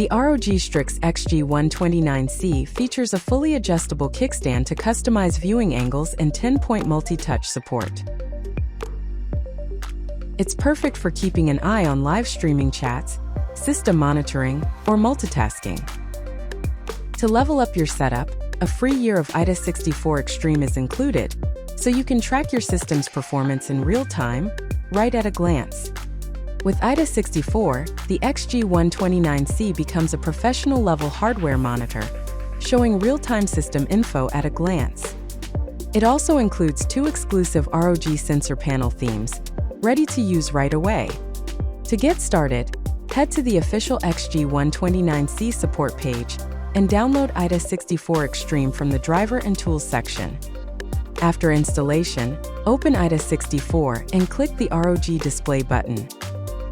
The ROG Strix XG129C features a fully adjustable kickstand to customize viewing angles and 10-point multi-touch support. It's perfect for keeping an eye on live streaming chats, system monitoring, or multitasking. To level up your setup, a free year of AIDA64 Extreme is included, so you can track your system's performance in real time, right at a glance. With AIDA64, the XG129C becomes a professional-level hardware monitor, showing real-time system info at a glance. It also includes 2 exclusive ROG SensorPanel themes, ready to use right away. To get started, head to the official XG129C support page and download AIDA64 Extreme from the Driver and Tools section. After installation, open AIDA64 and click the ROG Display button.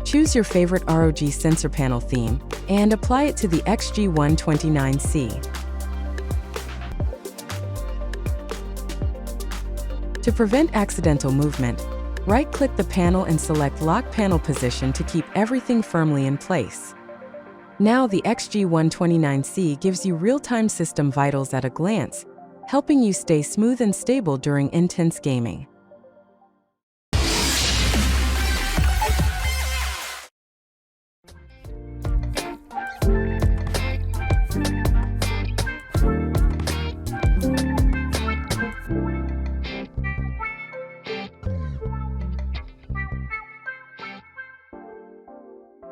Choose your favorite ROG SensorPanel theme and apply it to the XG129C. To prevent accidental movement, right-click the panel and select Lock Panel Position to keep everything firmly in place. Now the XG129C gives you real-time system vitals at a glance, helping you stay smooth and stable during intense gaming.